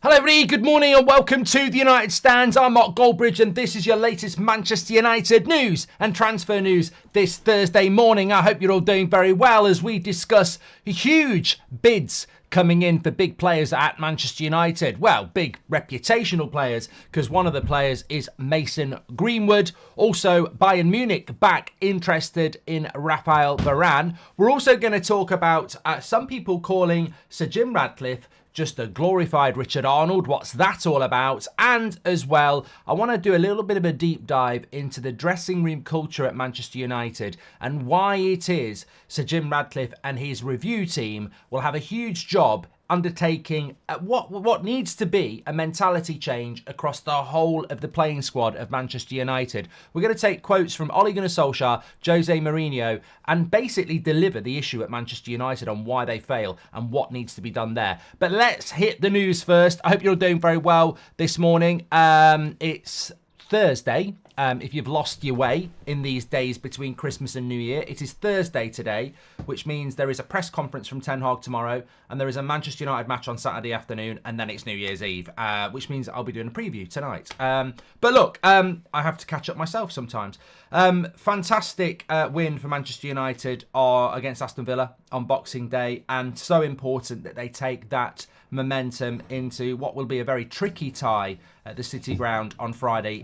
Hello everybody, good morning and welcome to the United Stands. I'm Mark Goldbridge and this is your latest Manchester United news and transfer news this Thursday morning. I hope you're all doing very well as we discuss huge bids coming in for big players at Manchester United. Well, big reputational players, because one of the players is Mason Greenwood. Also, Bayern Munich back interested in Raphael Varane. We're also going to talk about some people calling Sir Jim Radcliffe just a glorified Richard Arnold. What's that all about? And as well, I want to do a little bit of a deep dive into the dressing room culture at Manchester United and why it is Sir Jim Radcliffe and his review team will have a huge job undertaking what needs to be a mentality change across the whole of the playing squad of Manchester United. We're going to take quotes from Ole Gunnar Solskjaer, Jose Mourinho, and basically deliver the issue at Manchester United on why they fail and what needs to be done there. But let's hit the news first. I hope you're all doing very well this morning. It's Thursday. If you've lost your way in these days between Christmas and New Year, it is Thursday today, which means there is a press conference from Ten Hag tomorrow, and there is a Manchester United match on Saturday afternoon, and then it's New Year's Eve, which means I'll be doing a preview tonight. But look, I have to catch up myself sometimes. Fantastic win for Manchester United against Aston Villa on Boxing Day, and so important that they take that momentum into what will be a very tricky tie at the City Ground on Saturday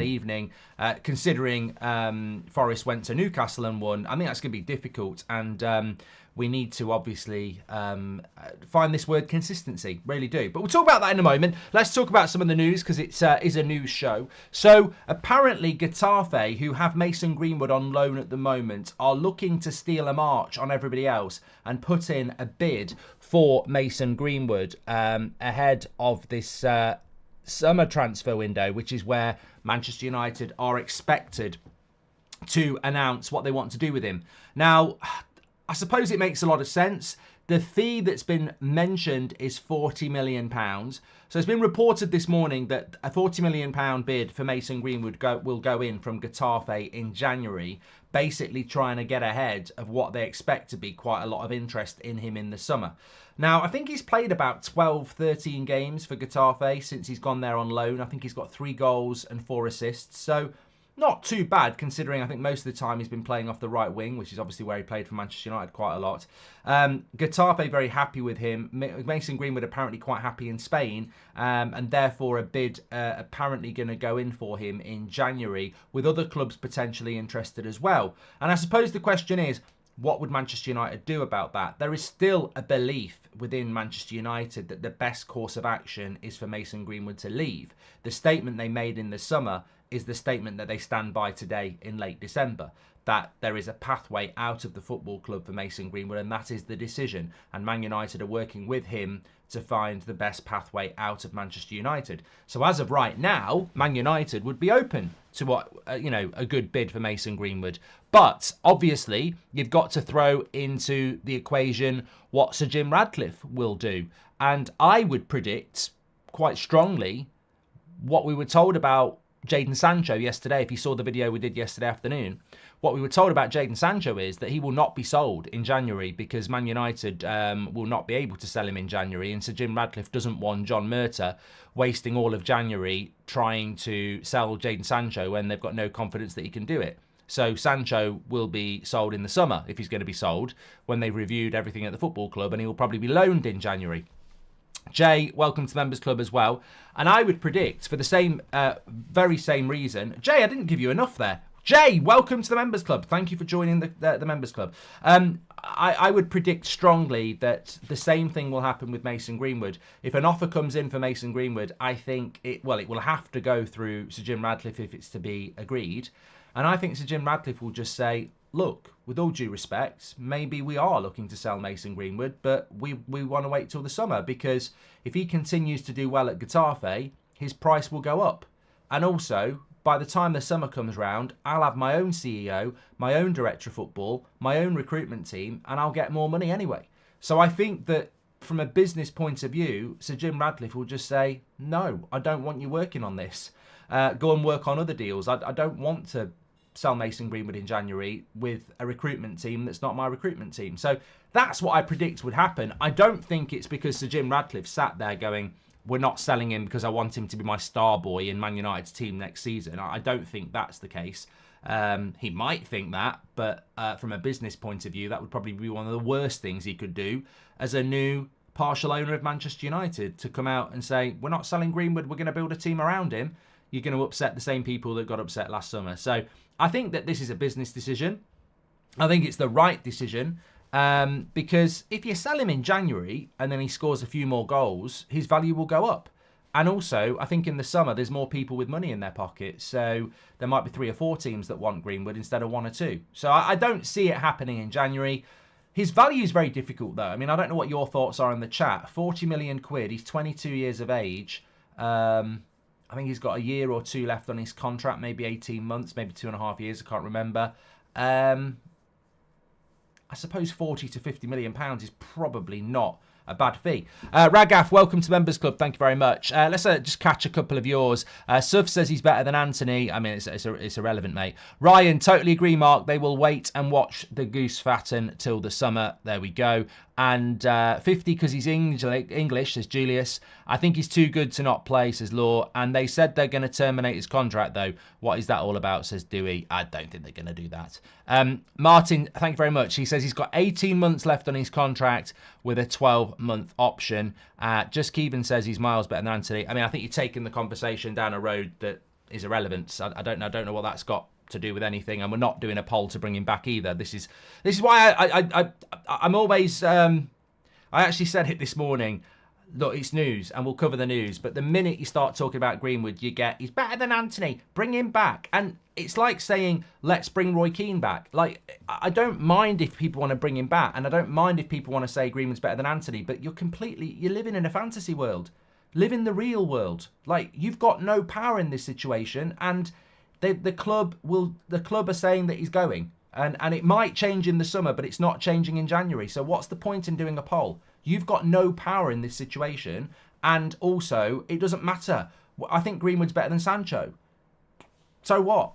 evening, considering Forest went to Newcastle and won. I think that's going to be difficult, and we need to obviously find this word consistency, really do. But we'll talk about that in a moment. Let's talk about some of the news, because it is a news show. So apparently Getafe, who have Mason Greenwood on loan at the moment, are looking to steal a march on everybody else and put in a bid for Mason Greenwood ahead of this summer transfer window, which is where Manchester United are expected to announce what they want to do with him. Now, I suppose it makes a lot of sense. The fee that's been mentioned is £40 million. So it's been reported this morning that a £40 million bid for Mason Greenwood will go in from Getafe in January, basically trying to get ahead of what they expect to be quite a lot of interest in him in the summer. Now, I think he's played about 12, 13 games for Getafe since he's gone there on loan. I think he's got 3 goals and 4 assists. So not too bad, considering I think most of the time he's been playing off the right wing, which is obviously where he played for Manchester United quite a lot. Getafe very happy with him. Mason Greenwood apparently quite happy in Spain, and therefore a bid apparently going to go in for him in January, with other clubs potentially interested as well. And I suppose the question is, what would Manchester United do about that? There is still a belief within Manchester United that the best course of action is for Mason Greenwood to leave. The statement they made in the summer is the statement that they stand by today in late December, that there is a pathway out of the football club for Mason Greenwood, and that is the decision. And Man United are working with him to find the best pathway out of Manchester United. So as of right now, Man United would be open to what a good bid for Mason Greenwood. But obviously, you've got to throw into the equation what Sir Jim Radcliffe will do. And I would predict quite strongly what we were told about Jadon Sancho yesterday. If you saw the video we did yesterday afternoon, what we were told about Jadon Sancho is that he will not be sold in January because Man United will not be able to sell him in January, and Sir Jim Radcliffe doesn't want John Murtough wasting all of January trying to sell Jadon Sancho when they've got no confidence that he can do it. So Sancho will be sold in the summer, if he's going to be sold, when they've reviewed everything at the football club, and he will probably be loaned in January. Jay, welcome to the Members Club as well. And I would predict, for the very same reason... Jay, I didn't give you enough there. Jay, welcome to the Members Club. Thank you for joining the Members Club. I would predict strongly that the same thing will happen with Mason Greenwood. If an offer comes in for Mason Greenwood, I think it will have to go through Sir Jim Radcliffe if it's to be agreed. And I think Sir Jim Radcliffe will just say, look, with all due respect, maybe we are looking to sell Mason Greenwood, but we want to wait till the summer, because if he continues to do well at Getafe, his price will go up. And also, by the time the summer comes round, I'll have my own CEO, my own director of football, my own recruitment team, and I'll get more money anyway. So I think that from a business point of view, Sir Jim Radcliffe will just say, no, I don't want you working on this. Go and work on other deals. I don't want to sell Mason Greenwood in January with a recruitment team that's not my recruitment team. So that's what I predict would happen. I don't think it's because Sir Jim Radcliffe sat there going, we're not selling him because I want him to be my star boy in Man United's team next season. I don't think that's the case. He might think that, but from a business point of view, that would probably be one of the worst things he could do as a new partial owner of Manchester United, to come out and say, we're not selling Greenwood, we're going to build a team around him. You're going to upset the same people that got upset last summer. So I think that this is a business decision. I think it's the right decision, because if you sell him in January and then he scores a few more goals, his value will go up. And also, I think in the summer, there's more people with money in their pockets. So there might be 3 or 4 teams that want Greenwood instead of 1 or 2. So I don't see it happening in January. His value is very difficult, though. I mean, I don't know what your thoughts are in the chat. 40 million quid. He's 22 years of age. I think he's got a year or 2 left on his contract, maybe 18 months, maybe 2.5 years. I can't remember. I suppose 40 to 50 million pounds is probably not a bad fee. Ragaf, welcome to Members Club. Thank you very much. Let's just catch a couple of yours. Suf says he's better than Anthony. I mean, it's irrelevant, mate. Ryan, totally agree, Mark. They will wait and watch the goose fatten till the summer. There we go. And 50 because he's English, says Julius. I think he's too good to not play, says Law. And they said they're going to terminate his contract, though. What is that all about, says Dewey. I don't think they're going to do that. Martin, thank you very much. He says he's got 18 months left on his contract with a 12-month option. Just Keevan says he's miles better than Anthony. I mean, I think you're taking the conversation down a road that is irrelevant. I don't know what that's got to do with anything, and we're not doing a poll to bring him back either. This is why I'm always I actually said it this morning. Look, it's news and we'll cover the news, but the minute you start talking about Greenwood, you get, he's better than Anthony, bring him back. And it's like saying, let's bring Roy Keane back. Like, I don't mind if people want to bring him back, and I don't mind if people want to say Greenwood's better than Anthony, but you're living in a fantasy world. Live in the real world. Like, you've got no power in this situation, and the club are saying that he's going, and it might change in the summer, but it's not changing in January. So what's the point in doing a poll? You've got no power in this situation, and also it doesn't matter. I think Greenwood's better than Sancho. So what?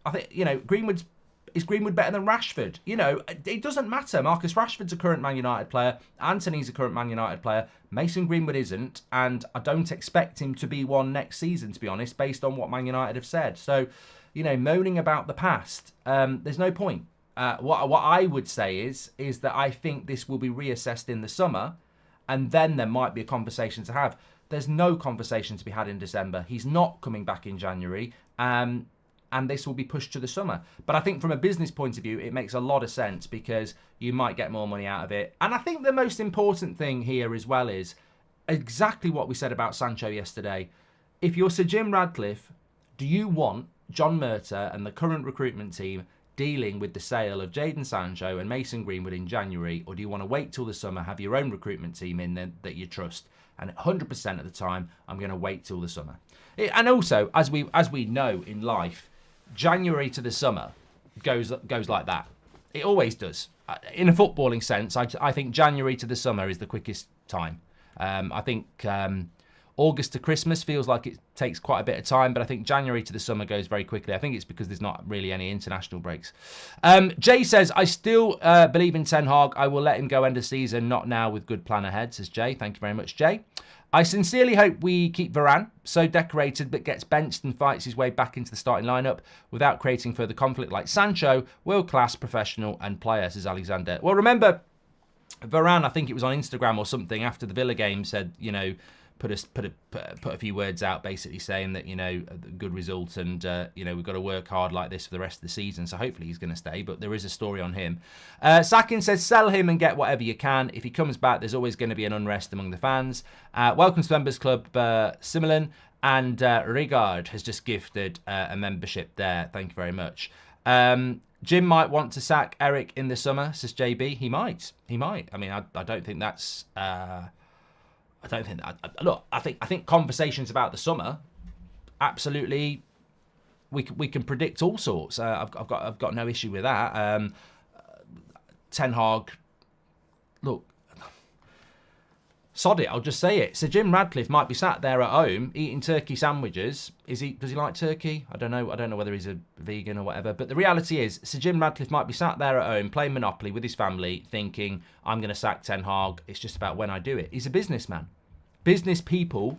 I think, is Greenwood better than Rashford? It doesn't matter. Marcus Rashford's a current Man United player. Anthony's a current Man United player. Mason Greenwood isn't, and I don't expect him to be one next season, to be honest, based on what Man United have said. So, moaning about the past, there's no point. What I would say is that I think this will be reassessed in the summer, and then there might be a conversation to have. There's no conversation to be had in December. He's not coming back in January, and this will be pushed to the summer. But I think from a business point of view, it makes a lot of sense because you might get more money out of it. And I think the most important thing here as well is exactly what we said about Sancho yesterday. If you're Sir Jim Radcliffe, do you want John Murtagh and the current recruitment team dealing with the sale of Jadon Sancho and Mason Greenwood in January, or do you want to wait till the summer, have your own recruitment team in there that you trust? And 100% of the time, I'm going to wait till the summer. And also, as we know in life, January to the summer goes like that. It always does. In a footballing sense, I think January to the summer is the quickest time. I think August to Christmas feels like it takes quite a bit of time, but I think January to the summer goes very quickly. I think it's because there's not really any international breaks. Jay says, I still believe in Ten Hag. I will let him go end of season, not now with good plan ahead, says Jay. Thank you very much, Jay. I sincerely hope we keep Varane, so decorated, but gets benched and fights his way back into the starting lineup without creating further conflict like Sancho, world-class professional and player, says Alexander. Well, remember, Varane, I think it was on Instagram or something after the Villa game, said, put a few words out basically saying that, a good result and, we've got to work hard like this for the rest of the season. So hopefully he's going to stay, but there is a story on him. Sakin says, sell him and get whatever you can. If he comes back, there's always going to be an unrest among the fans. Welcome to Members Club, Similan. And Rigard has just gifted a membership there. Thank you very much. Jim might want to sack Eric in the summer, says JB. He might. I mean, I don't think that's... I don't think that. Look, I think conversations about the summer, absolutely, we can predict all sorts. I've got no issue with that. Ten Hag, look, sod it. I'll just say it. Sir Jim Radcliffe might be sat there at home eating turkey sandwiches. Does he like turkey? I don't know whether he's a vegan or whatever. But the reality is, Sir Jim Radcliffe might be sat there at home playing Monopoly with his family, thinking, I'm going to sack Ten Hag. It's just about when I do it. He's a businessman. Business people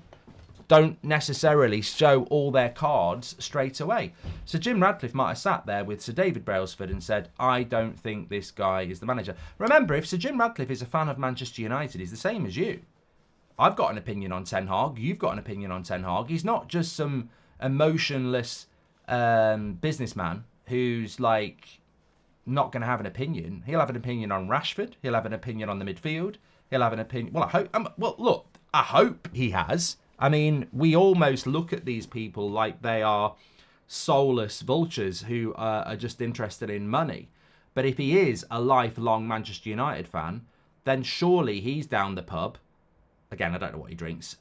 don't necessarily show all their cards straight away. So Jim Radcliffe might have sat there with Sir David Brailsford and said, I don't think this guy is the manager. Remember, if Sir Jim Radcliffe is a fan of Manchester United, he's the same as you. I've got an opinion on Ten Hag. You've got an opinion on Ten Hag. He's not just some emotionless businessman who's like not going to have an opinion. He'll have an opinion on Rashford. He'll have an opinion on the midfield. He'll have an opinion. Well, I hope he has. I mean, we almost look at these people like they are soulless vultures who are just interested in money. But if he is a lifelong Manchester United fan, then surely he's down the pub. Again, I don't know what he drinks.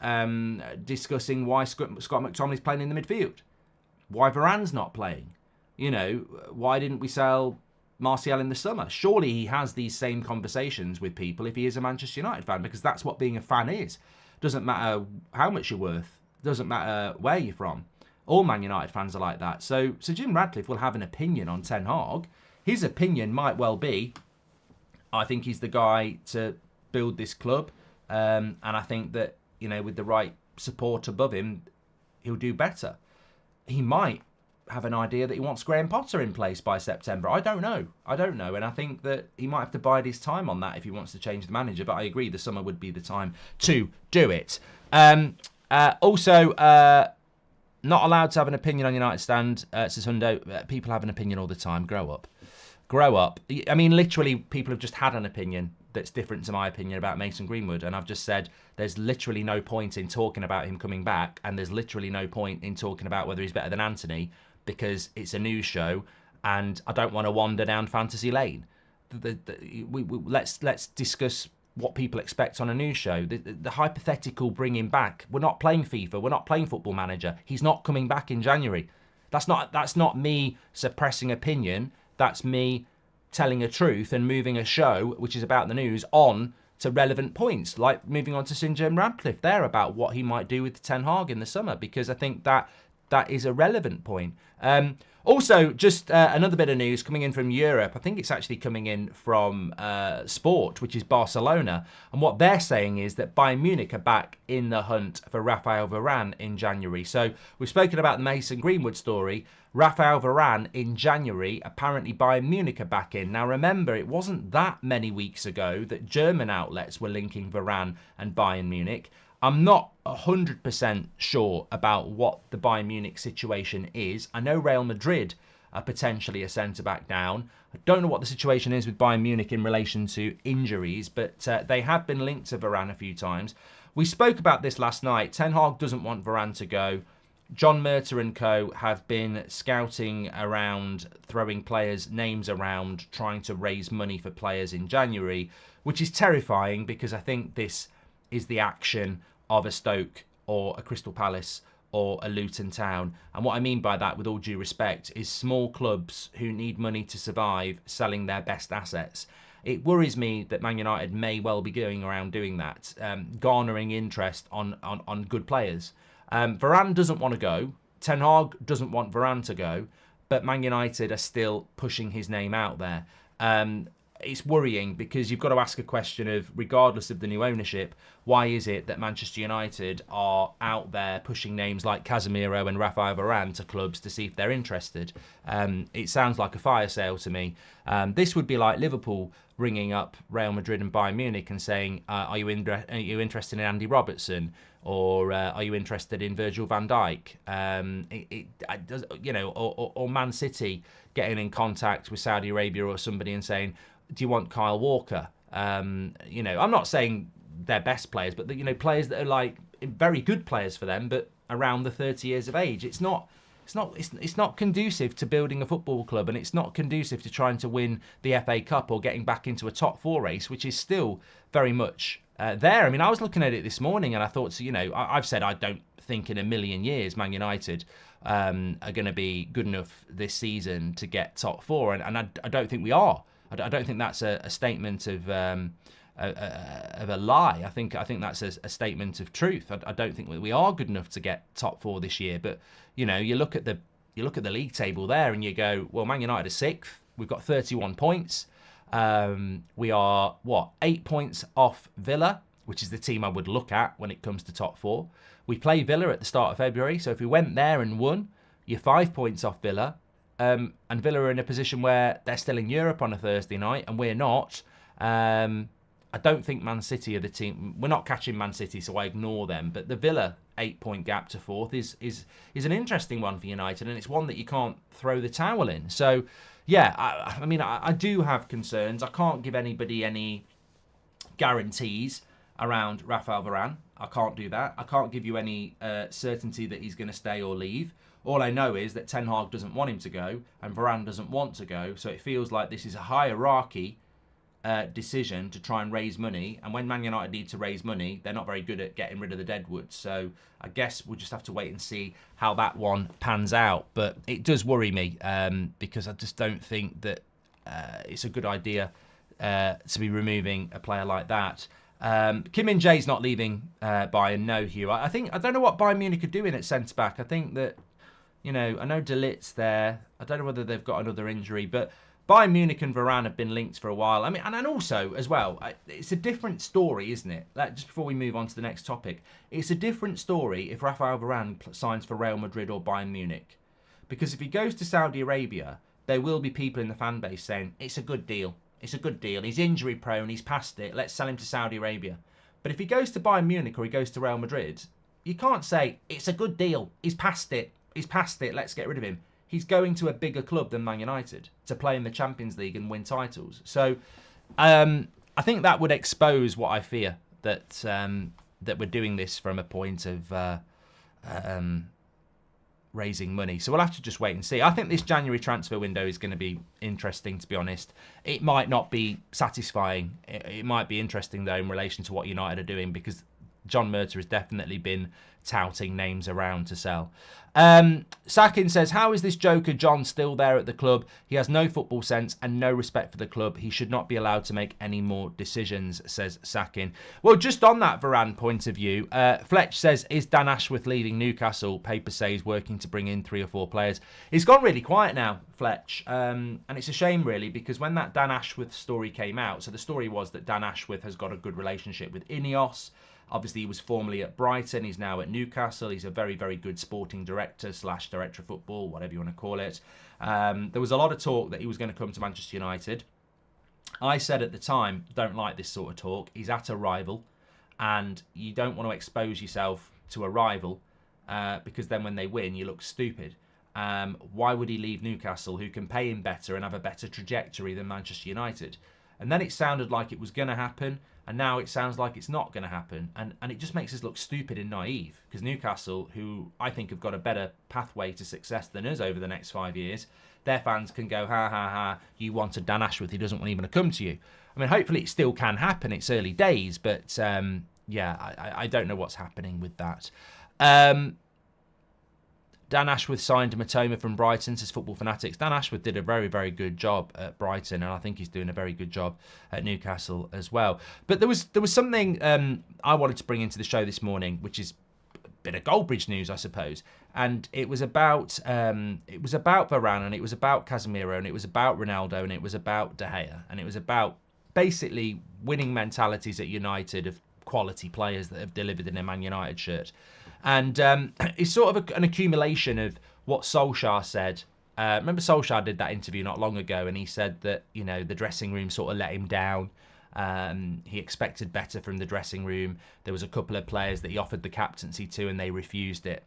Discussing why Scott McTominay's playing in the midfield. Why Varane's not playing. You know, why didn't we sell Martial in the summer? Surely he has these same conversations with people if he is a Manchester United fan, because that's what being a fan is. Doesn't matter how much you're worth. Doesn't matter where you're from. All Man United fans are like that. So Jim Radcliffe will have an opinion on Ten Hag. His opinion might well be, I think he's the guy to build this club. And I think that, you know, with the right support above him, he'll do better. He might have an idea that he wants Graham Potter in place by September. I don't know. And I think that he might have to bide his time on that if he wants to change the manager. But I agree, the summer would be the time to do it. Also, not allowed to have an opinion on United stand, says Hundo. People have an opinion all the time. Grow up. I mean, literally, people have just had an opinion that's different to my opinion about Mason Greenwood. And I've just said there's literally no point in talking about him coming back. And there's literally no point in talking about whether he's better than Anthony, because it's a news show and I don't want to wander down fantasy lane. Let's discuss what people expect on a news show. The hypothetical bringing back. We're not playing FIFA. We're not playing Football Manager. He's not coming back in January. That's not me suppressing opinion. That's me telling a truth and moving a show, which is about the news, on to relevant points, like moving on to Sir Jim Radcliffe there about what he might do with Ten Hag in the summer, because I think that is a relevant point. Also, just another bit of news coming in from Europe. I think it's actually coming in from Sport, which is Barcelona. And what they're saying is that Bayern Munich are back in the hunt for Raphael Varane in January. So we've spoken about the Mason Greenwood story. Raphael Varane in January, apparently Bayern Munich are back in. Now remember, it wasn't that many weeks ago that German outlets were linking Varane and Bayern Munich. I'm not 100% sure about what the Bayern Munich situation is. I know Real Madrid are potentially a centre-back down. I don't know what the situation is with Bayern Munich in relation to injuries, but they have been linked to Varane a few times. We spoke about this last night. Ten Hag doesn't want Varane to go. John Murter and co have been scouting around, throwing players' names around, trying to raise money for players in January, which is terrifying because I think this is the action of a Stoke or a Crystal Palace or a Luton Town. And what I mean by that, with all due respect, is small clubs who need money to survive selling their best assets. It worries me that Man United may well be going around doing that, garnering interest on good players. Varane doesn't want to go. Ten Hag doesn't want Varane to go, but Man United are still pushing his name out there. It's worrying because you've got to ask a question of, regardless of the new ownership, why is it that Manchester United are out there pushing names like Casemiro and Raphael Varane to clubs to see if they're interested? It sounds like a fire sale to me. This would be like Liverpool ringing up Real Madrid and Bayern Munich and saying, are you interested in Andy Robertson? Or are you interested in Virgil van Dijk? Or Man City getting in contact with Saudi Arabia or somebody and saying, do you want Kyle Walker? I'm not saying they're best players, but players that are like very good players for them, but around the 30 years of age. It's not conducive to building a football club, and it's not conducive to trying to win the FA Cup or getting back into a top four race, which is still very much there. I mean, I was looking at it this morning and I thought, I've said I don't think in a million years Man United are going to be good enough this season to get top four, and I don't think we are. I don't think that's a statement of a lie. I think that's a statement of truth. I don't think we are good enough to get top four this year. But you look at the league table there and you go, well, Man United are sixth. We've got 31 points. We are 8 points off Villa, which is the team I would look at when it comes to top four. We play Villa at the start of February, so if we went there and won, you're 5 points off Villa, and Villa are in a position where they're still in Europe on a Thursday night, and we're not. I don't think Man City are the team. We're not catching Man City, so I ignore them. But the Villa 8-point gap to fourth is an interesting one for United, and it's one that you can't throw the towel in. So, yeah, I do have concerns. I can't give anybody any guarantees around Rafael Varane. I can't do that. I can't give you any certainty that he's going to stay or leave. All I know is that Ten Hag doesn't want him to go and Varane doesn't want to go. So it feels like this is a hierarchy decision to try and raise money. And when Man United need to raise money, they're not very good at getting rid of the deadwood. So I guess we'll just have to wait and see how that one pans out. But it does worry me because I just don't think that it's a good idea to be removing a player like that. Kim Min-jae's not leaving Bayern, no, Hugh. I don't know what Bayern Munich are doing at centre-back. I think that, I know De Ligt's there. I don't know whether they've got another injury, but Bayern Munich and Varane have been linked for a while. I mean, and also, as well, it's a different story, isn't it? Just before we move on to the next topic, it's a different story if Rafael Varane signs for Real Madrid or Bayern Munich. Because if he goes to Saudi Arabia, there will be people in the fan base saying, it's a good deal. It's a good deal. He's injury prone. He's past it. Let's sell him to Saudi Arabia. But if he goes to Bayern Munich or he goes to Real Madrid, you can't say, it's a good deal. He's past it. He's past it. Let's get rid of him. He's going to a bigger club than Man United to play in the Champions League and win titles. So I think that would expose what I fear, that that we're doing this from a point of raising money. So we'll have to just wait and see. I think this January transfer window is going to be interesting, to be honest. It might not be satisfying. It might be interesting, though, in relation to what United are doing, because John Murtaugh has definitely been touting names around to sell. Sakin says, how is this joker John still there at the club? He has no football sense and no respect for the club. He should not be allowed to make any more decisions, says Sakin. Well, just on that Varane point of view, Fletch says, is Dan Ashworth leaving Newcastle? Paper says working to bring in 3 or 4 players. It's gone really quiet now, Fletch. And it's a shame, really, because when that Dan Ashworth story came out, so the story was that Dan Ashworth has got a good relationship with Ineos. Obviously, he was formerly at Brighton. He's now at Newcastle. He's a very, very good sporting director / director of football, whatever you want to call it. There was a lot of talk that he was going to come to Manchester United. I said at the time, don't like this sort of talk. He's at a rival, and you don't want to expose yourself to a rival because then when they win, you look stupid. Why would he leave Newcastle, who can pay him better and have a better trajectory than Manchester United? And then it sounded like it was going to happen. And now it sounds like it's not going to happen. And it just makes us look stupid and naive. Because Newcastle, who I think have got a better pathway to success than us over the next 5 years, their fans can go, ha, ha, ha, you wanted Dan Ashworth, he doesn't want even to come to you. I mean, hopefully it still can happen. It's early days. But, I don't know what's happening with that. Dan Ashworth signed Matoma from Brighton, says Football Fanatics. Dan Ashworth did a very, very good job at Brighton, and I think he's doing a very good job at Newcastle as well. But there was something I wanted to bring into the show this morning, which is a bit of Goldbridge news, I suppose. And it was about Varane, and it was about Casemiro, and it was about Ronaldo, and it was about De Gea, and it was about basically winning mentalities at United of quality players that have delivered in a Man United shirt. And it's sort of an accumulation of what Solskjaer said. Remember Solskjaer did that interview not long ago, and he said that, the dressing room sort of let him down. He expected better from the dressing room. There was a couple of players that he offered the captaincy to, and they refused it.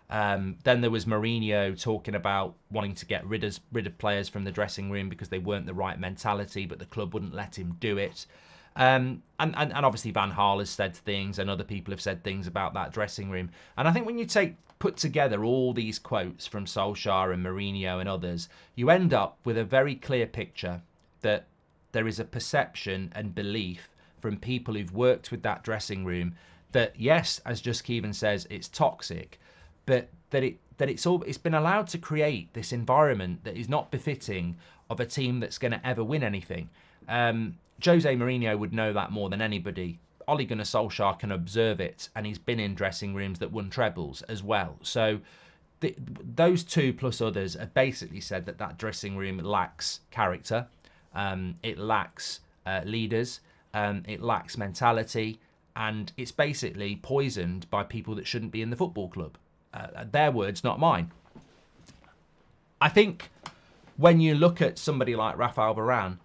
Then there was Mourinho talking about wanting to get rid of players from the dressing room because they weren't the right mentality, but the club wouldn't let him do it. And obviously Van Gaal has said things, and other people have said things about that dressing room. And I think when you put together all these quotes from Solskjaer and Mourinho and others, you end up with a very clear picture that there is a perception and belief from people who've worked with that dressing room that, yes, as Just Keevan says, it's toxic, but that it's been allowed to create this environment that is not befitting of a team that's going to ever win anything. Jose Mourinho would know that more than anybody. Ole Gunnar Solskjaer can observe it, and he's been in dressing rooms that won trebles as well. So those two plus others have basically said that dressing room lacks character, it lacks leaders, it lacks mentality, and it's basically poisoned by people that shouldn't be in the football club. Their words, not mine. I think when you look at somebody like Rafael Varane,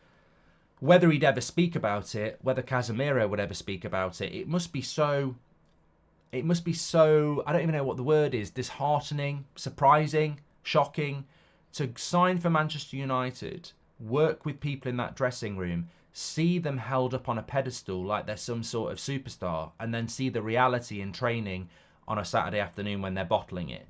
whether he'd ever speak about it, whether Casemiro would ever speak about it, it must be so, I don't even know what the word is, disheartening, surprising, shocking, to sign for Manchester United, work with people in that dressing room, see them held up on a pedestal like they're some sort of superstar, and then see the reality in training on a Saturday afternoon when they're bottling it.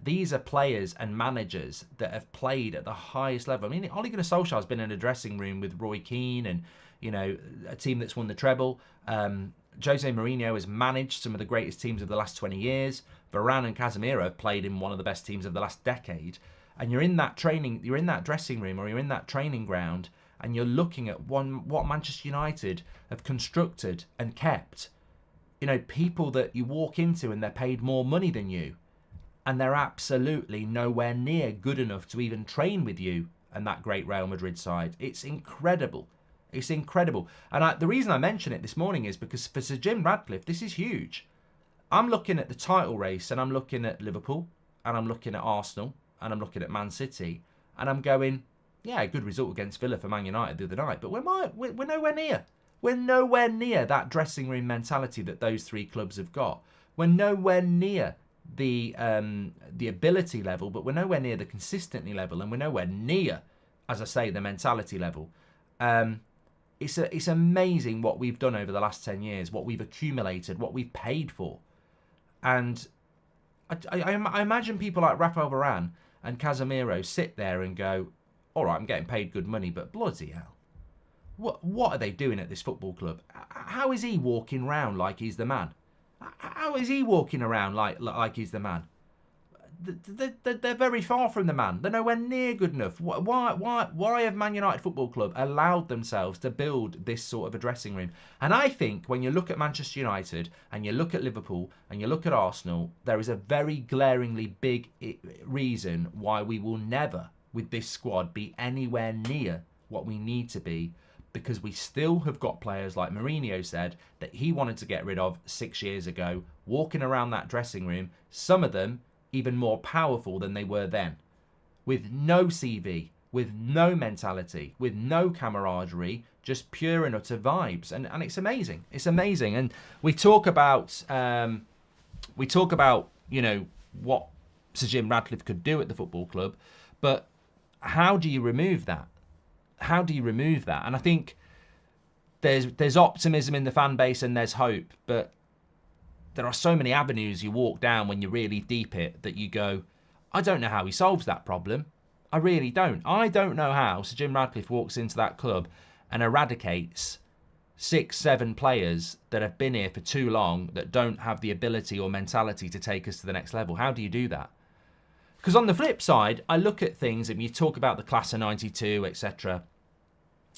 These are players and managers that have played at the highest level. I mean, Ole Gunnar Solskjaer has been in a dressing room with Roy Keane and, you know, a team that's won the treble. Jose Mourinho has managed some of the greatest teams of the last 20 years. Varane and Casemiro have played in one of the best teams of the last decade. And you're in that dressing room, or you're in that training ground, and you're looking at what Manchester United have constructed and kept. You know, people that you walk into and they're paid more money than you, and they're absolutely nowhere near good enough to even train with you and that great Real Madrid side. It's incredible. It's incredible. And the reason I mention it this morning is because for Sir Jim Radcliffe, this is huge. I'm looking at the title race, and I'm looking at Liverpool, and I'm looking at Arsenal, and I'm looking at Man City, and I'm going, yeah, good result against Villa for Man United the other night, but we're nowhere near. We're nowhere near that dressing room mentality that those three clubs have got. We're nowhere near the ability level, but we're nowhere near the consistency level, and we're nowhere near, as I say, the mentality level. It's amazing what we've done over the last 10 years, what we've accumulated, what we've paid for. And I imagine people like Rafael Varane and Casemiro sit there and go, all right, I'm getting paid good money, but bloody hell, what are they doing at this football club? How is he walking around like he's the man? How is he walking around like he's the man? They're very far from the man. They're nowhere near good enough. Why have Man United Football Club allowed themselves to build this sort of a dressing room? And I think when you look at Manchester United and you look at Liverpool and you look at Arsenal, there is a very glaringly big reason why we will never, with this squad, be anywhere near what we need to be, because we still have got players like Mourinho said that he wanted to get rid of 6 years ago, walking around that dressing room, some of them even more powerful than they were then, with no CV, with no mentality, with no camaraderie, just pure and utter vibes. And it's amazing. It's amazing. And we talk about you know, what Sir Jim Radcliffe could do at the football club, but how do you remove that? How do you remove that? And I think there's optimism in the fan base and there's hope, but there are so many avenues you walk down when you're really deep it that you go, I don't know how he solves that problem. I really don't. I don't know how Sir Jim Radcliffe walks into that club and eradicates 6-7 players that have been here for too long that don't have the ability or mentality to take us to the next level. How do you do that? Because on the flip side, I look at things and you talk about the class of 92, etc.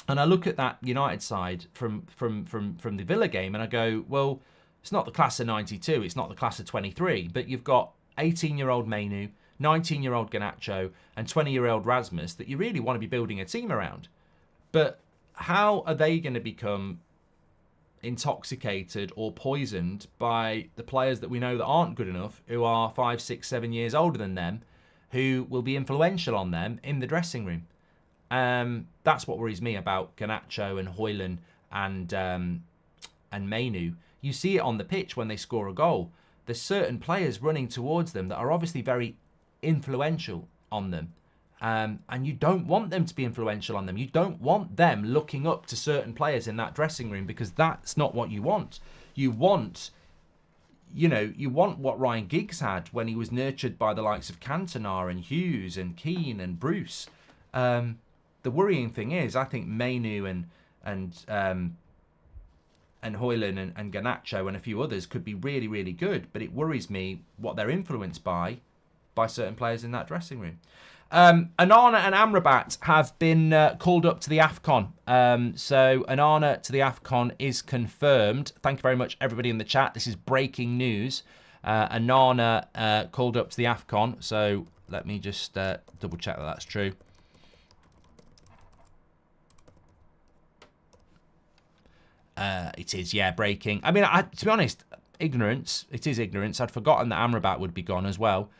And I look at that United side from the Villa game and I go, well, it's not the class of 92, it's not the class of 23, but you've got 18-year-old Mainu, 19-year-old Garnacho, and 20-year-old Rasmus that you really want to be building a team around. But how are they going to become intoxicated or poisoned by the players that we know that aren't good enough, who are 5, 6, 7 years older than them, who will be influential on them in the dressing room? That's what worries me about Garnacho and Højlund and Mainu. You see it on the pitch when they score a goal. There's certain players running towards them that are obviously very influential on them. And you don't want them to be influential on them. You don't want them looking up to certain players in that dressing room, because that's not what you want. You want, you want what Ryan Giggs had when he was nurtured by the likes of Cantona and Hughes and Keane and Bruce. The worrying thing is, I think Mainu and Højlund and Garnacho and a few others could be really, really good, but it worries me what they're influenced by certain players in that dressing room. Onana and Amrabat have been called up to the AFCON. So Onana to the AFCON is confirmed. Thank you very much, everybody in the chat. This is breaking news. Onana called up to the AFCON. So let me just double check that that's true. It is, yeah, breaking. I mean, to be honest, ignorance. It is ignorance. I'd forgotten that Amrabat would be gone as well.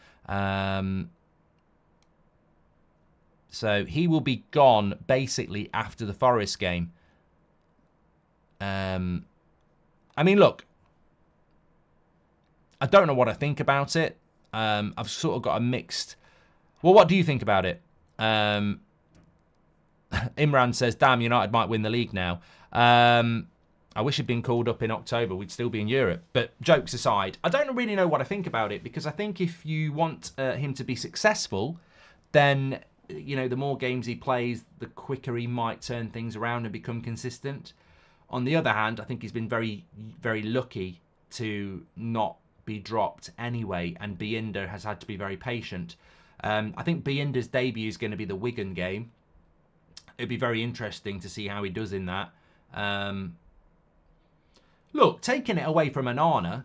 So he will be gone basically after the Forest game. I mean, look, I don't know what I think about it. I've sort of got a mixed... Well, what do you think about it? Imran says, damn, United might win the league now. I wish he'd been called up in October. We'd still be in Europe. But jokes aside, I don't really know what I think about it, because I think if you want him to be successful, then, you know, the more games he plays, the quicker he might turn things around and become consistent. On the other hand, I think he's been very, very lucky to not be dropped anyway, and Binder has had to be very patient. I think Binder's debut is going to be the Wigan game. It'd be very interesting to see how he does in that. Look, taking it away from Onana,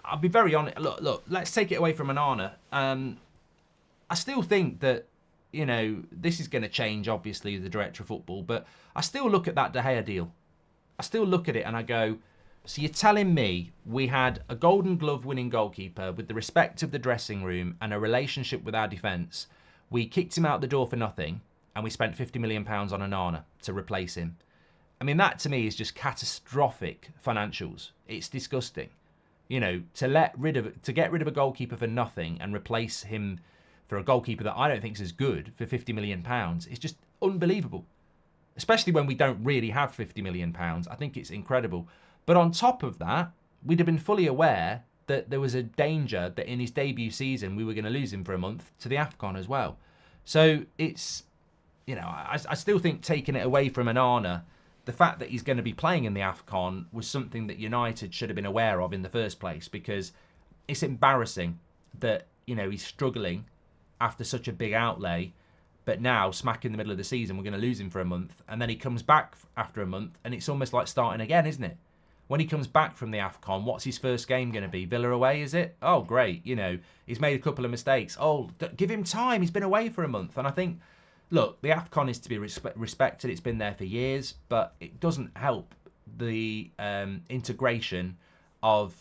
I'll be very honest. Look, let's take it away from Onana. I still think that, you know, this is going to change, obviously, the director of football, but I still look at that De Gea deal. I still look at it and I go, so you're telling me we had a Golden Glove winning goalkeeper with the respect of the dressing room and a relationship with our defence. We kicked him out the door for nothing, and we spent £50 million on Onana to replace him. I mean, that to me is just catastrophic financials. It's disgusting. You know, to get rid of a goalkeeper for nothing and replace him for a goalkeeper that I don't think is as good for £50 million is just unbelievable. Especially when we don't really have £50 million. I think it's incredible. But on top of that, we'd have been fully aware that there was a danger that in his debut season we were going to lose him for a month to the AFCON as well. So it's, you know, I still think taking it away from Onana, the fact that he's going to be playing in the AFCON was something that United should have been aware of in the first place, because it's embarrassing that, you know, he's struggling after such a big outlay, but now, smack in the middle of the season, we're going to lose him for a month, and then he comes back after a month, and it's almost like starting again, isn't it? When he comes back from the AFCON, what's his first game going to be? Villa away, is it? Oh, great. You know, he's made a couple of mistakes. Oh, give him time. He's been away for a month. And I think, look, the AFCON is to be respected. It's been there for years, but it doesn't help the integration of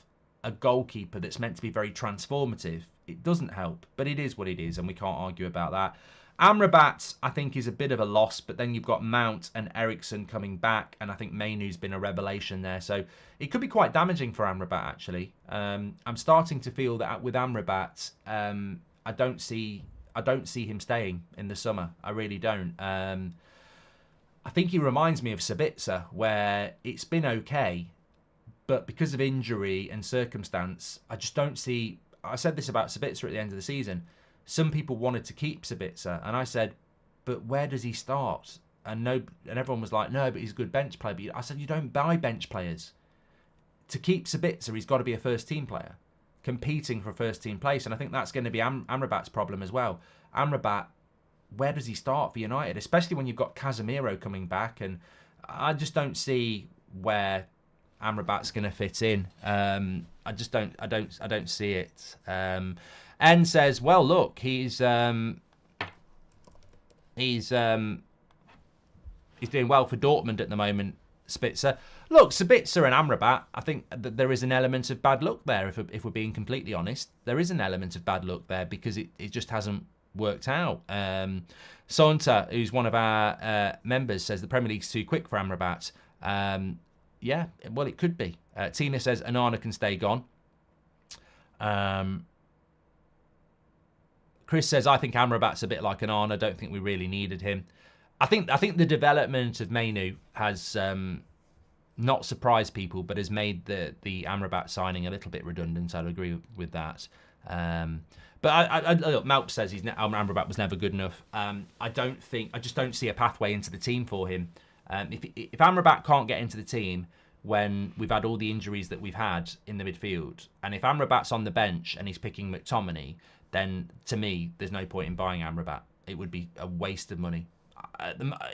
a goalkeeper that's meant to be very transformative. It doesn't help, but it is what it is, and we can't argue about that. Amrabat, I think, is a bit of a loss, but then you've got Mount and Eriksson coming back, and I think Mainoo's been a revelation there. So it could be quite damaging for Amrabat, actually. I'm starting to feel that with Amrabat, I don't see him staying in the summer. I really don't. I think he reminds me of Sabitzer, where it's been okay, but because of injury and circumstance, I just don't see... I said this about Sabitzer at the end of the season. Some people wanted to keep Sabitzer, and I said, but where does he start? And everyone was like, no, but he's a good bench player. But I said, you don't buy bench players. To keep Sabitzer, he's got to be a first-team player, competing for a first-team place, and I think that's going to be Amrabat's problem as well. Amrabat, where does he start for United? Especially when you've got Casemiro coming back, and I just don't see where Amrabat's going to fit in. I just don't see it. N says, well, look, he's doing well for Dortmund at the moment, Spitzer. Look, Sabitzer and Amrabat, I think that there is an element of bad luck there, if we're being completely honest. There is an element of bad luck there because it just hasn't worked out. Sonta, who's one of our members, says the Premier League's too quick for Amrabat. Yeah, well, it could be. Tina says Onana can stay gone. Chris says, I think Amrabat's a bit like Onana. I don't think we really needed him. I think the development of Mainoo has not surprised people, but has made the Amrabat signing a little bit redundant. I'd agree with that. But look, Malp says Amrabat was never good enough. I just don't see a pathway into the team for him. If Amrabat can't get into the team when we've had all the injuries that we've had in the midfield, and if Amrabat's on the bench and he's picking McTominay, then to me, there's no point in buying Amrabat. It would be a waste of money.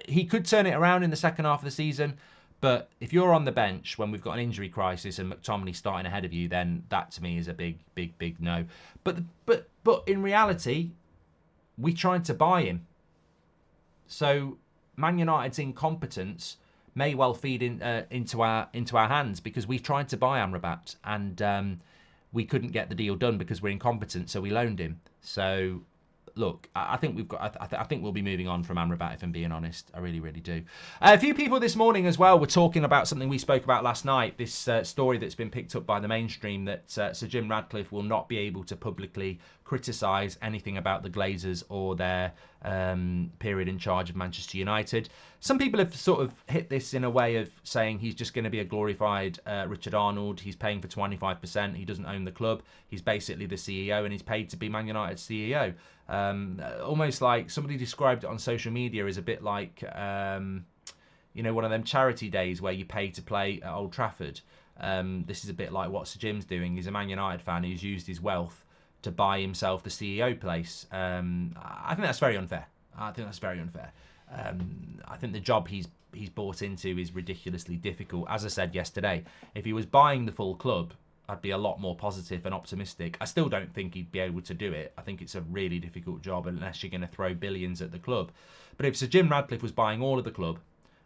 He could turn it around in the second half of the season, but if you're on the bench when we've got an injury crisis and McTominay starting ahead of you, then that to me is a big, big, big no. But in reality, we tried to buy him. So Man United's incompetence may well feed into our hands, because we tried to buy Amrabat and we couldn't get the deal done because we're incompetent, so we loaned him. So look, I think we've got. I think we'll be moving on from Amrabat, if I'm being honest. I really, really do. A few people this morning as well were talking about something we spoke about last night. This story that's been picked up by the mainstream, that Sir Jim Radcliffe will not be able to publicly criticise anything about the Glazers or their period in charge of Manchester United. Some people have sort of hit this in a way of saying he's just going to be a glorified Richard Arnold. He's paying for 25%. He doesn't own the club. He's basically the CEO, and he's paid to be Man United's CEO. Almost like somebody described it on social media as a bit like, one of them charity days where you pay to play at Old Trafford. This is a bit like what Sir Jim's doing. He's a Man United fan who's used his wealth to buy himself the CEO place. I think that's very unfair. I think the job he's bought into is ridiculously difficult. As I said yesterday, if he was buying the full club, I'd be a lot more positive and optimistic. I still don't think he'd be able to do it. I think it's a really difficult job unless you're going to throw billions at the club. But if Sir Jim Radcliffe was buying all of the club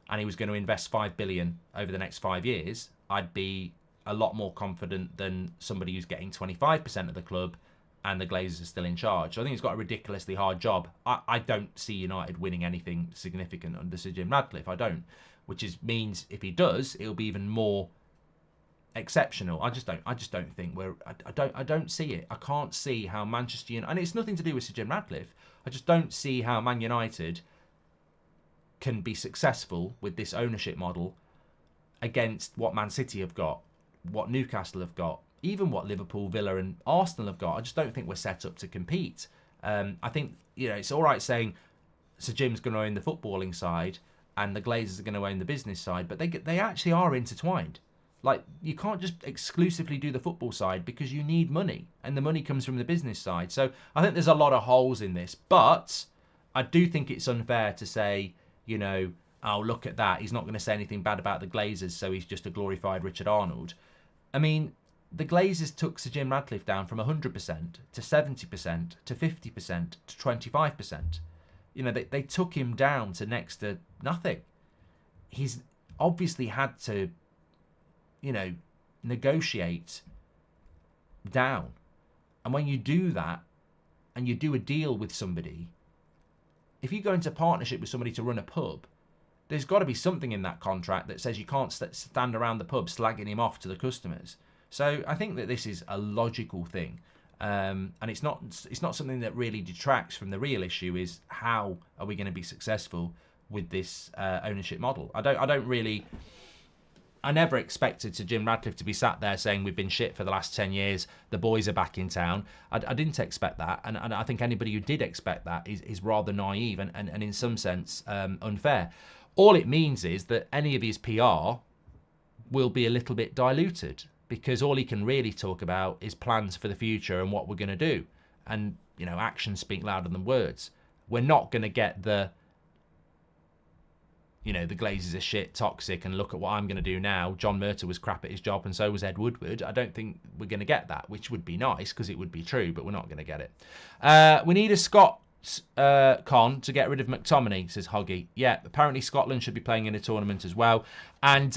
and he was going to invest $5 billion over the next 5 years, I'd be a lot more confident than somebody who's getting 25% of the club and the Glazers are still in charge. So I think he's got a ridiculously hard job. I don't see United winning anything significant under Sir Jim Radcliffe. I don't. Which means if he does, it'll be even more exceptional. I just don't think I don't see it. I can't see how Manchester United, and it's nothing to do with Sir Jim Radcliffe. I just don't see how Man United can be successful with this ownership model against what Man City have got, what Newcastle have got, even what Liverpool, Villa and Arsenal have got. I just don't think we're set up to compete. I think it's all right saying Sir Jim's going to own the footballing side and the Glazers are going to own the business side, but they actually are intertwined. Like, you can't just exclusively do the football side because you need money, and the money comes from the business side. So I think there's a lot of holes in this, but I do think it's unfair to say, oh, look at that, he's not going to say anything bad about the Glazers, so he's just a glorified Richard Arnold. I mean, the Glazers took Sir Jim Radcliffe down from 100% to 70% to 50% to 25%. They took him down to next to nothing. He's obviously had to negotiate down. And when you do that and you do a deal with somebody, if you go into partnership with somebody to run a pub, there's got to be something in that contract that says you can't stand around the pub slagging him off to the customers. So I think that this is a logical thing. And it's not something that really detracts from the real issue, is how are we going to be successful with this ownership model. I never expected Sir Jim Radcliffe to be sat there saying we've been shit for the last 10 years, the boys are back in town. I didn't expect that, and I think anybody who did expect that is rather naive and in some sense unfair. All it means is that any of his PR will be a little bit diluted, because all he can really talk about is plans for the future and what we're going to do. And, actions speak louder than words. We're not going to get the Glazers are shit, toxic, and look at what I'm going to do now. John Murtaugh was crap at his job, and so was Ed Woodward. I don't think we're going to get that, which would be nice because it would be true, but we're not going to get it. We need a Scott con to get rid of McTominay, says Hoggy. Yeah, apparently Scotland should be playing in a tournament as well. And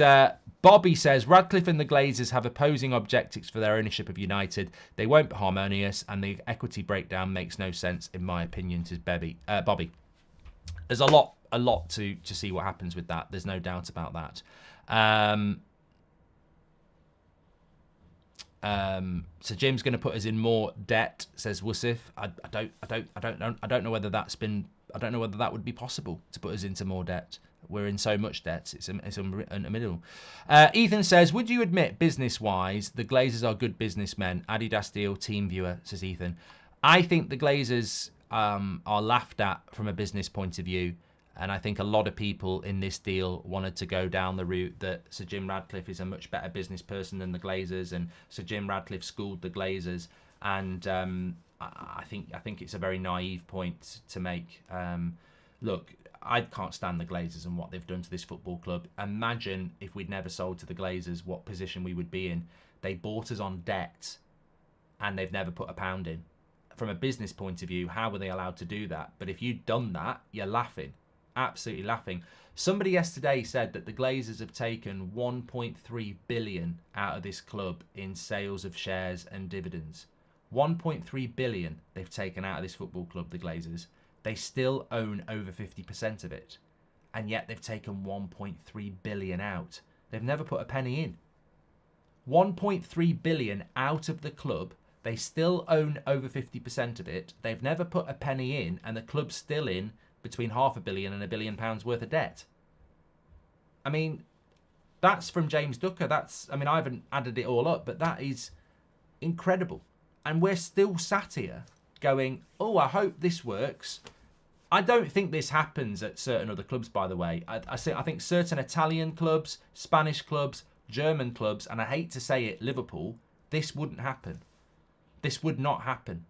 Bobby says Radcliffe and the Glazers have opposing objectives for their ownership of United. They won't be harmonious, and the equity breakdown makes no sense, in my opinion, says Bobby. There's a lot to see what happens with that. There's no doubt about that. So Jim's going to put us in more debt, says Wasif. I don't know whether that would be possible to put us into more debt. We're in so much debt. It's unmiddle. Ethan says, would you admit, business-wise, the Glazers are good businessmen? Adidas deal, team viewer, says Ethan. I think the Glazers are laughed at from a business point of view. And I think a lot of people in this deal wanted to go down the route that Sir Jim Radcliffe is a much better business person than the Glazers, and Sir Jim Radcliffe schooled the Glazers. And I think it's a very naive point to make. Look, I can't stand the Glazers and what they've done to this football club. Imagine if we'd never sold to the Glazers, what position we would be in. They bought us on debt, and they've never put a pound in. From a business point of view, how were they allowed to do that? But if you'd done that, you're laughing. Absolutely laughing. Somebody yesterday said that the Glazers have taken 1.3 billion out of this club in sales of shares and dividends. 1.3 billion they've taken out of this football club, the Glazers. They still own over 50% of it. And yet they've taken 1.3 billion out. They've never put a penny in. 1.3 billion out of the club. They still own over 50% of it. They've never put a penny in, and the club's still in between £500 million and £1 billion worth of debt. I mean, that's from James Ducker. I haven't added it all up, but that is incredible. And we're still sat here going, oh, I hope this works. I don't think this happens at certain other clubs, by the way. I think certain Italian clubs, Spanish clubs, German clubs, and I hate to say it, Liverpool, this wouldn't happen. This would not happen.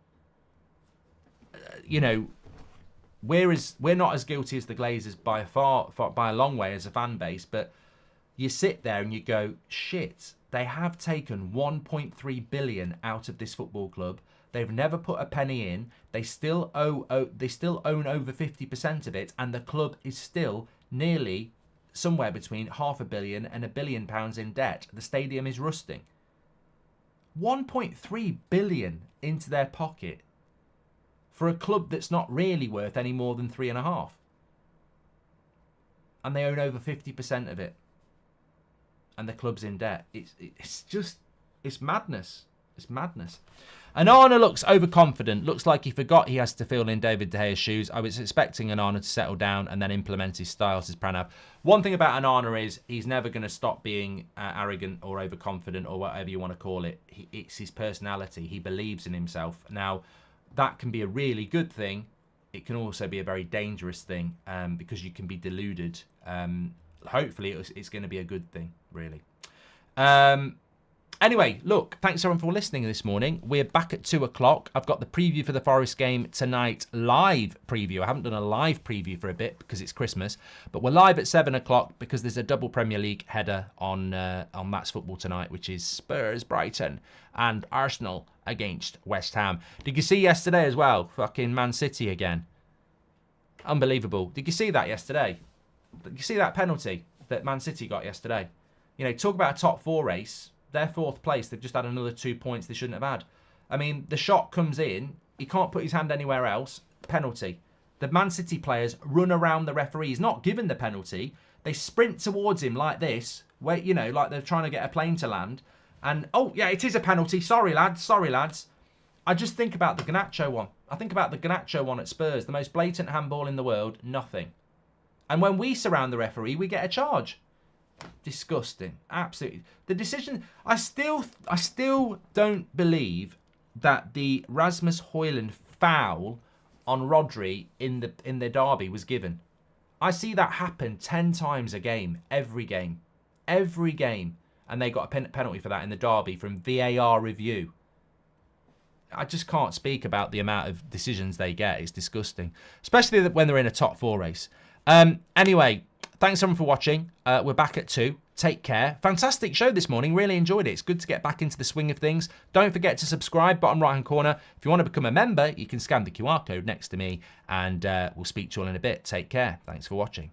We're not as guilty as the Glazers by a long way as a fan base, but you sit there and you go, shit, they have taken 1.3 billion out of this football club. They've never put a penny in. They still own over 50% of it, and the club is still nearly somewhere between £500 million and £1 billion in debt. The stadium is rusting. 1.3 billion into their pocket for a club that's not really worth any more than 3.5. And they own over 50% of it. And the club's in debt. It's madness. It's madness. Onana looks overconfident. Looks like he forgot he has to fill in David De Gea's shoes. I was expecting Onana to settle down and then implement his style, says Pranav. One thing about Onana is he's never going to stop being arrogant or overconfident or whatever you want to call it. It's his personality. He believes in himself. Now, that can be a really good thing. It can also be a very dangerous thing because you can be deluded. Hopefully, it's going to be a good thing, really. Anyway, look, thanks everyone for listening this morning. We're back at 2 o'clock. I've got the preview for the Forest game tonight, live preview. I haven't done a live preview for a bit because it's Christmas, but we're live at 7 o'clock because there's a double Premier League header on Matt's Football tonight, which is Spurs, Brighton, and Arsenal against West Ham. Did you see yesterday as well? Fucking Man City again. Unbelievable. Did you see that yesterday? Did you see that penalty that Man City got yesterday? You know, talk about a top 4 race. They're 4th place. They've just had another 2 points they shouldn't have had. I mean, the shot comes in. He can't put his hand anywhere else. Penalty. The Man City players run around the referee. He's not given the penalty. They sprint towards him like this. Wait, you know, like they're trying to get a plane to land. And, oh, yeah, it is a penalty. Sorry, lads. Sorry, lads. I just think about the Garnacho one. I think about the Garnacho one at Spurs. The most blatant handball in the world. Nothing. And when we surround the referee, we get a charge. Disgusting. Absolutely. The decision, I still don't believe that the Rasmus Højlund foul on Rodri in the derby was given. I see that happen 10 times a game, every game, and they got a penalty for that in the derby from VAR review. I just can't speak about the amount of decisions they get. It's disgusting, especially when they're in a top 4 race. Anyway, thanks everyone for watching. We're back at 2. Take care. Fantastic show this morning. Really enjoyed it. It's good to get back into the swing of things. Don't forget to subscribe, bottom right hand corner. If you want to become a member, you can scan the QR code next to me, and we'll speak to you all in a bit. Take care. Thanks for watching.